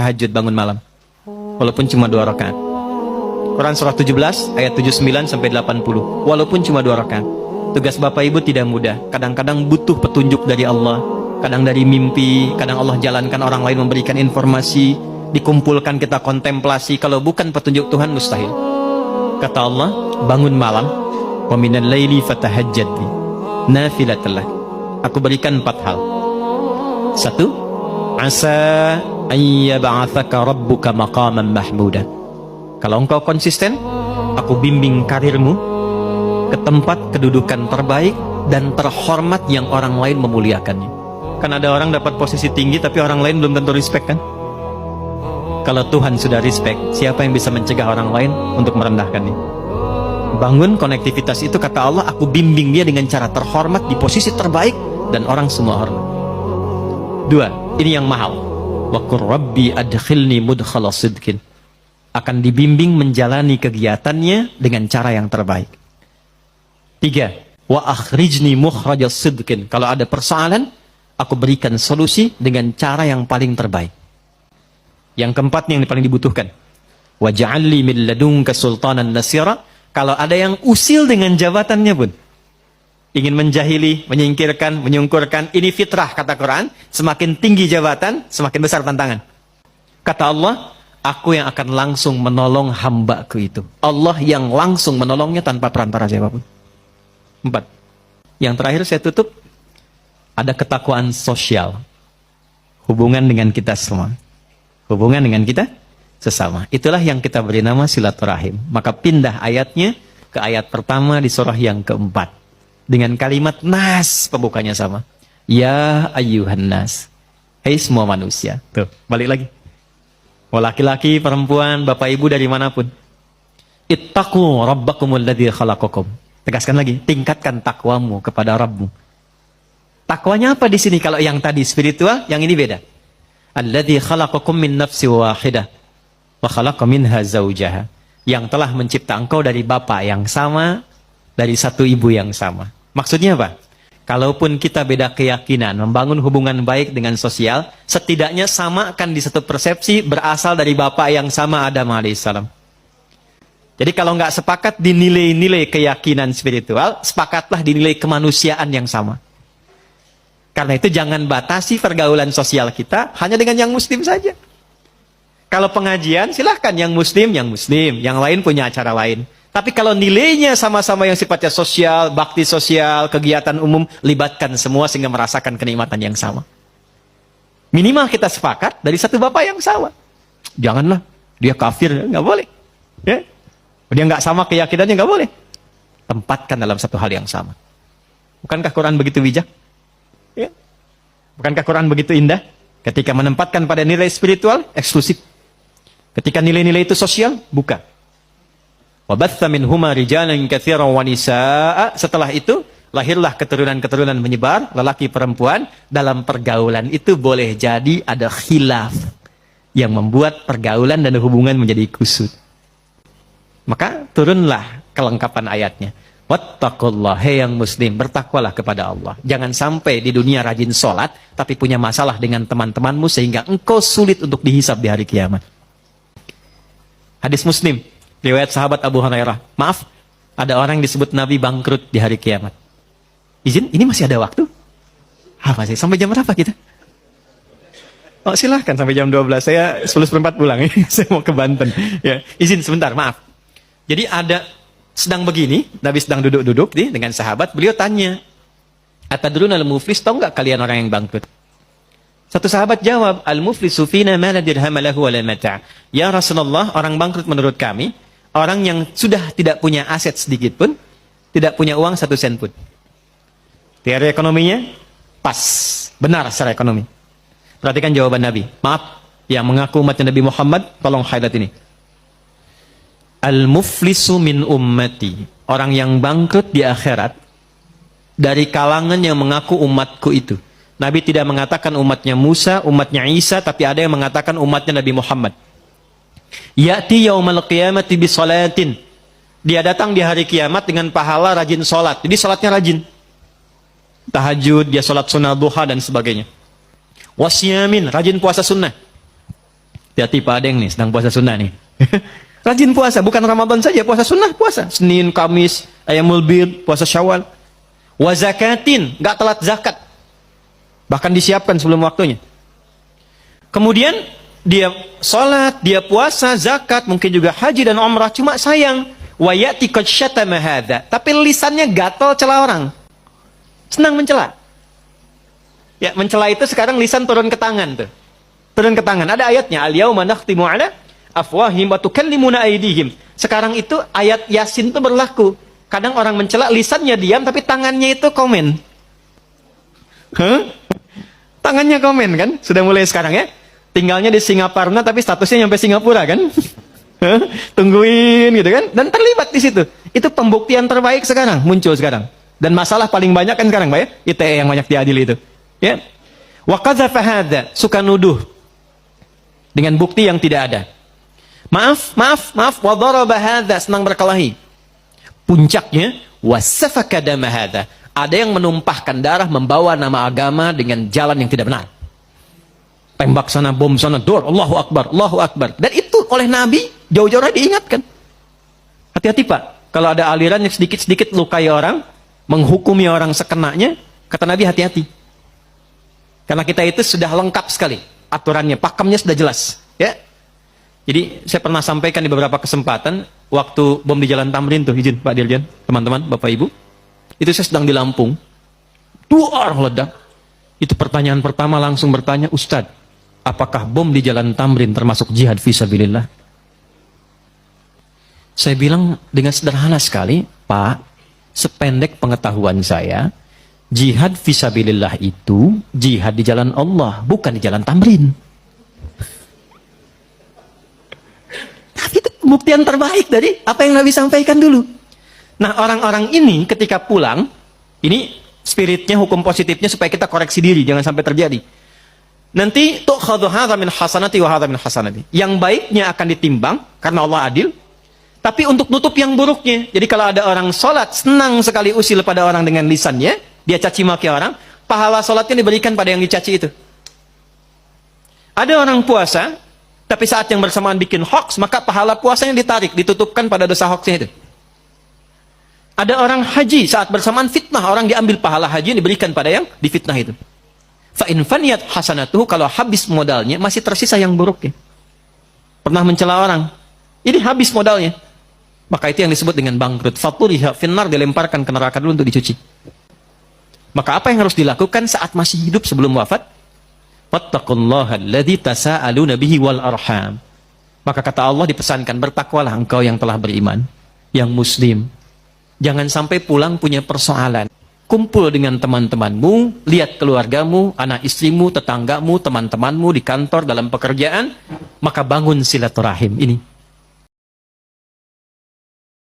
tahajud bangun malam. Walaupun cuma 2 rakaat. Quran surah 17 ayat 79 sampai 80. Walaupun cuma 2 rakaat. Tugas Bapak Ibu tidak mudah. Kadang-kadang butuh petunjuk dari Allah. Kadang dari mimpi, kadang Allah jalankan orang lain memberikan informasi, dikumpulkan kita kontemplasi. Kalau bukan petunjuk Tuhan mustahil. Kata Allah, bangun malam, wa minal laili fatahajjad bi nafilatan lak. Aku berikan 4 hal. 1, asa ayyab'atsaka rabbuka maqaman mahmuda. Kalau engkau konsisten, aku bimbing karirmu ke tempat kedudukan terbaik dan terhormat yang orang lain memuliakannya. Kan ada orang dapat posisi tinggi tapi orang lain belum tentu respect kan? Kalau Tuhan sudah respect, siapa yang bisa mencegah orang lain untuk merendahkannya? Bangun konektivitas itu, kata Allah, aku bimbing dia dengan cara terhormat di posisi terbaik dan orang semua hormat. 2, ini yang mahal. Wa qur rabbi adkhilni mudkhala sidqin. Akan dibimbing menjalani kegiatannya dengan cara yang terbaik. 3, wa akhrijni mukhrajas sidqin. Kalau ada persoalan, aku berikan solusi dengan cara yang paling terbaik. Yang keempat yang paling dibutuhkan. Waj'alli min ladunka sultanan nasira. Kalau ada yang usil dengan jabatannya pun, ingin menjahili, menyingkirkan, menyungkurkan, ini fitrah kata Quran. Semakin tinggi jabatan, semakin besar tantangan. Kata Allah, aku yang akan langsung menolong hambaku itu. Allah yang langsung menolongnya tanpa perantara siapapun. 4. Yang terakhir saya tutup, ada ketakwaan sosial. Hubungan dengan kita semua. Hubungan dengan kita sesama. Itulah yang kita beri nama silaturahim. Maka pindah ayatnya ke ayat pertama di surah yang keempat. Dengan kalimat nas, pembukanya sama. Ya ayyuhan nas. Hei semua manusia. Tuh, balik lagi. Mau laki-laki, perempuan, bapak ibu dari manapun. Ittaqu rabbakumul ladzi khalaqakum. Tegaskan lagi, tingkatkan takwamu kepada Rabbmu. Takwanya apa di sini? Kalau yang tadi spiritual, yang ini beda. Alladzi khalaqakum min nafsin wahidah wa khalaqa minha zaujaha. Yang telah mencipta engkau dari bapak yang sama, dari satu ibu yang sama. Maksudnya apa? Kalaupun kita beda keyakinan, membangun hubungan baik dengan sosial, setidaknya samakan di satu persepsi berasal dari bapak yang sama, Adam alaihissalam. Jadi kalau nggak sepakat di nilai-nilai keyakinan spiritual, sepakatlah di nilai kemanusiaan yang sama. Karena itu jangan batasi pergaulan sosial kita hanya dengan yang muslim saja. Kalau pengajian silahkan yang muslim, yang lain punya acara lain. Tapi kalau nilainya sama-sama yang sifatnya sosial, bakti sosial, kegiatan umum, libatkan semua sehingga merasakan kenikmatan yang sama. Minimal kita sepakat dari satu bapak yang sama. Janganlah, dia kafir, nggak boleh. Ya? Dia nggak sama keyakinannya, nggak boleh. Tempatkan dalam satu hal yang sama. Bukankah Quran begitu bijak? Ya. Bukankah Quran begitu indah? Ketika menempatkan pada nilai spiritual, eksklusif. Ketika nilai-nilai itu sosial, buka. Wabatha minhuma rijalan katsiran wa nisaa. Setelah itu, lahirlah keturunan-keturunan menyebar, lelaki perempuan. Dalam pergaulan itu boleh jadi ada khilaf yang membuat pergaulan dan hubungan menjadi kusut. Maka turunlah kelengkapan ayatnya. Wattaqullah, hei yang muslim, bertakwalah kepada Allah. Jangan sampai di dunia rajin sholat, tapi punya masalah dengan teman-temanmu sehingga engkau sulit untuk dihisab di hari kiamat. Hadis Muslim, riwayat sahabat Abu Hurairah. Maaf, ada orang yang disebut Nabi bangkrut di hari kiamat. Izin, ini masih ada waktu? Apa sih? Sampai jam berapa kita? Oh silahkan sampai jam 12. Saya 11:04 pulang. Saya mau ke Banten. Ya, izin sebentar, maaf. Jadi ada sedang begini, Nabi sedang duduk-duduk dengan sahabat, beliau tanya, atadruna al-muflis, tahu nggak kalian orang yang bangkrut? Satu sahabat jawab, al-muflisu fina ma la dirham lahu wa la mata'. Ya Rasulullah, orang bangkrut menurut kami, orang yang sudah tidak punya aset sedikit pun, tidak punya uang 1 sen pun. Teori ekonominya pas, benar secara ekonomi. Perhatikan jawaban Nabi. Maaf, yang mengaku umatnya Nabi Muhammad, tolong highlight ini. Al-muflisu min ummati. Orang yang bangkrut di akhirat dari kalangan yang mengaku umatku itu. Nabi tidak mengatakan umatnya Musa, umatnya Isa, tapi ada yang mengatakan umatnya Nabi Muhammad. Ya'ti yaumal qiyamati bi salatin. Dia datang di hari kiamat dengan pahala rajin salat. Jadi salatnya rajin. Tahajud, dia salat sunnah duha dan sebagainya. Wasyamin, rajin puasa sunnah. Hati-hati Pak Adeng nih, sedang puasa sunnah nih. Rajin puasa, bukan Ramadan saja, puasa sunnah, puasa. Senin, Kamis, Ayyamul Bid, puasa Syawal. Wa zakatin, nggak telat zakat. Bahkan disiapkan sebelum waktunya. Kemudian dia sholat, dia puasa, zakat, mungkin juga haji dan umrah. Cuma sayang, wa ya'ti qad syatama hadza. Tapi lisannya gatal cela orang. Senang mencela. Ya, mencela itu sekarang lisan turun ke tangan tuh. Turun ke tangan. Ada ayatnya, al-yauma nakhtimu ala afwahim wa tukallimuna aydihim. Sekarang itu ayat Yasin itu berlaku. Kadang orang mencela, lisannya diam tapi tangannya itu komen. Hah? Tangannya komen kan? Sudah mulai sekarang ya. Tinggalnya di Singaparna tapi statusnya nyampe Singapura kan? Hah? Tungguin gitu kan? Dan terlibat di situ. Itu pembuktian terbaik sekarang, muncul sekarang. Dan masalah paling banyak kan sekarang, Pak ya? ITE yang banyak diadili itu. Ya. Wa qadzafa hadza, suka nuduh dengan bukti yang tidak ada. Maaf, wa daraba hadza, senang berkelahi. Puncaknya wasafaka dama hadza. Ada yang menumpahkan darah, membawa nama agama dengan jalan yang tidak benar. Tembak sana, bom sana, dor, Allahu Akbar, Allahu Akbar. Dan itu oleh Nabi jauh-jauh diingatkan. Hati-hati Pak, kalau ada aliran yang sedikit-sedikit lukai orang, menghukumi orang sekenanya, kata Nabi hati-hati. Karena kita itu sudah lengkap sekali aturannya, pakemnya sudah jelas. Ya. Jadi saya pernah sampaikan di beberapa kesempatan, waktu bom di Jalan Tamrin tuh, izin Pak Dirjen, teman-teman, Bapak Ibu, itu saya sedang di Lampung, 2 orang ledak. Itu pertanyaan pertama langsung bertanya, Ustadz, apakah bom di Jalan Tamrin termasuk jihad fisabilillah? Saya bilang dengan sederhana sekali, Pak, sependek pengetahuan saya, jihad fisabilillah itu jihad di jalan Allah, bukan di Jalan Tamrin. Tapi itu pembuktian terbaik dari apa yang Nabi sampaikan dulu. Nah, orang-orang ini ketika pulang, ini spiritnya, hukum positifnya supaya kita koreksi diri, jangan sampai terjadi. Nanti tu'khadhu hadza min hasanati wa hadza min hasanati. Yang baiknya akan ditimbang karena Allah adil, tapi untuk nutup yang buruknya. Jadi kalau ada orang sholat, senang sekali usil pada orang dengan lisannya, dia caci maki orang, pahala sholatnya diberikan pada yang dicaci itu. Ada orang puasa, tapi saat yang bersamaan bikin hoax, maka pahala puasanya ditarik, ditutupkan pada dosa hoaxnya itu. Ada orang haji, saat bersamaan fitnah, orang diambil pahala haji diberikan pada yang difitnah itu. Fa in faniyat hasanatuhu, kalau habis modalnya, masih tersisa yang buruknya. Pernah mencela orang, ini habis modalnya. Maka itu yang disebut dengan bangkrut. Faturiha finnar, dilemparkan ke neraka dulu untuk dicuci. Maka apa yang harus dilakukan saat masih hidup sebelum wafat? Wattaqullaha alladzi tasaaluna bihi wal arham. Maka kata Allah dipesankan, bertakwalah engkau yang telah beriman, yang muslim. Jangan sampai pulang punya persoalan. Kumpul dengan teman-temanmu, lihat keluargamu, anak istrimu, tetanggamu, teman-temanmu di kantor, dalam pekerjaan, maka bangun silaturahim ini.